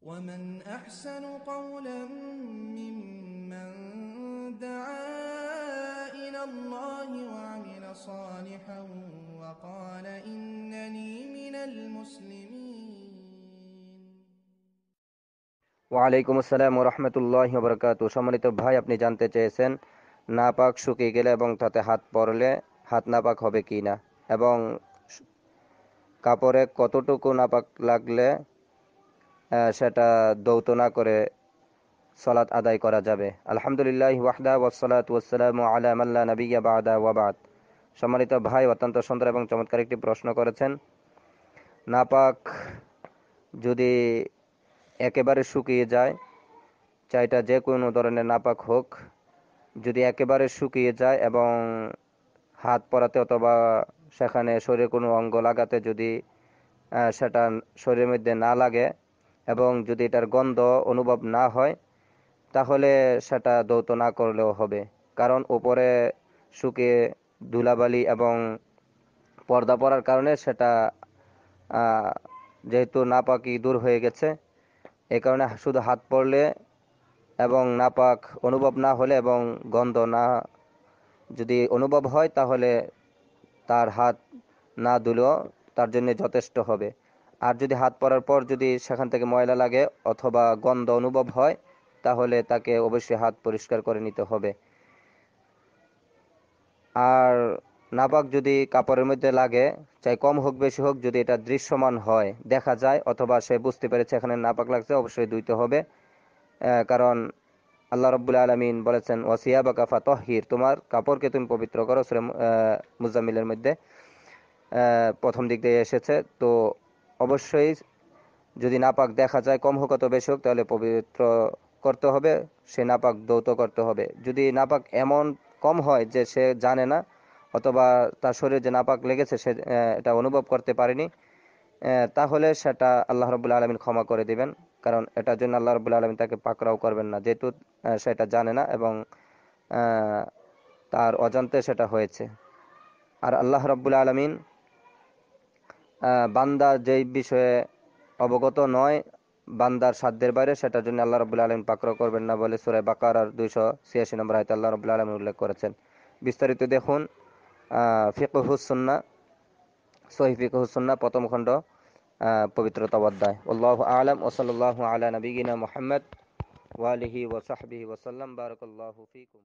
ومن أحسن قولا ممن دعا إلى الله وعمل صالحا وقال إنني من المسلمين। ওয়ালাইকুম আসসালাম ওয়া রাহমাতুল্লাহি ওয়া বারাকাতুহু। সম্মানিত ভাই, আপনি জানতে চেয়েছেন নাপাক শুকিয়ে গেলে এবং তাতে হাত পড়লে হাত নাপাক হবে কি না, এবং কাপড়ে কতটুকু নাপাক লাগলে সেটা দৌত না করে সালাত আদায় করা যাবে। আলহামদুলিল্লাহ ওয়াহদা ওয়াসসালাতু ওয়াসসালামু আলা মান লা নাবিয়্যা বা'দা ওয়া বা'দ। সম্মানিত ভাই, অত্যন্ত সুন্দর এবং চমৎকার একটি প্রশ্ন করেছেন। নাপাক যদি একেবারে শুকিয়ে যায়, চাইটা যে কোনো ধরনের নাপাক হোক, যদি একেবারে শুকিয়ে যায় এবং হাত পরাতে অথবা সেখানে শরীরে কোনো অঙ্গ লাগাতে যদি সেটা শরীরের মধ্যে না লাগে এবং যদি এটার গন্ধ অনুভব না হয়, তাহলে সেটা ধৌত না করলেও হবে। কারণ উপরে শুকিয়ে ধুলাবালি এবং পর্দা পরার কারণে সেটা যেহেতু নাপাকি দূর হয়ে গেছে, এই কারণে শুধু হাত পড়লে এবং নাপাক অনুভব না হলে এবং গন্ধ না যদি অনুভব হয়, তাহলে তার হাত না ধুলেও তার জন্য যথেষ্ট হবে। আর যদি হাত পরার পর যদি সেখান থেকে ময়লা লাগে অথবা গন্ধ অনুভব হয়, তাহলে তাকে অবশ্যই হাত পরিষ্কার করে নিতে হবে। আর নাপাক যদি কাপড়ের মধ্যে লাগে, চাই কম হোক বেশি হোক, যদি এটা দৃশ্যমান হয়, দেখা যায় অথবা সে বুঝতে পেরেছে এখানে নাপাক লাগছে, অবশ্যই ধুইতে হবে। কারণ আল্লাহ রাব্বুল আলামিন বলেছেন, ওয়াসিয়াবাকা ফাতাহহির, তোমার কাপড়কে তুমি পবিত্র করো। সূরা মুজাম্মিলের মধ্যে প্রথম দিক দিয়ে এসেছে। তো অবশ্যই যদি নাপাক দেখা যায়, কম হোক অত বেশি হোক, তাহলে পবিত্র করতে হবে, সে নাপাক ধৌত করতে হবে। যদি নাপাক এমন কম হয় যে সে জানে না অথবা তার শরীরে যে নাপাক লেগেছে সে এটা অনুভব করতে পারেনি, তাহলে সেটা আল্লাহ রাব্বুল আলামিন ক্ষমা করে দিবেন। কারণ এটার জন্য আল্লাহ রাব্বুল আলামিন তাকে পাকড়াও করবেন না, যেহেতু সেটা জানে না এবং তার অজান্তে সেটা হয়েছে। আর আল্লাহ রাব্বুল আলামিন বান্দা যেই বিষয়ে অবগত নয়, বান্দার সাধ্যের বাইরে, সেটার জন্য আল্লাহ রাব্বুল আলামিন পাকড়াও করবেন না বলে সূরা বাকারার 286 নম্বর আয়াতে আল্লাহ রাব্বুল আলামিন উল্লেখ করেছেন। বিস্তারিত দেখুন ফিকহুস সুন্নাহ, সহিহ ফিকহুস সুন্নাহ প্রথম খণ্ড, পবিত্রতা অধ্যায়। আল্লাহু আ'লাম ওয়া সাল্লাল্লাহু আলা নাবিয়িনা মুহাম্মদ ওয়া আলিহি ওয়া সাহবিহি ওয়া সাল্লাম। বারাকাল্লাহু ফীকুম।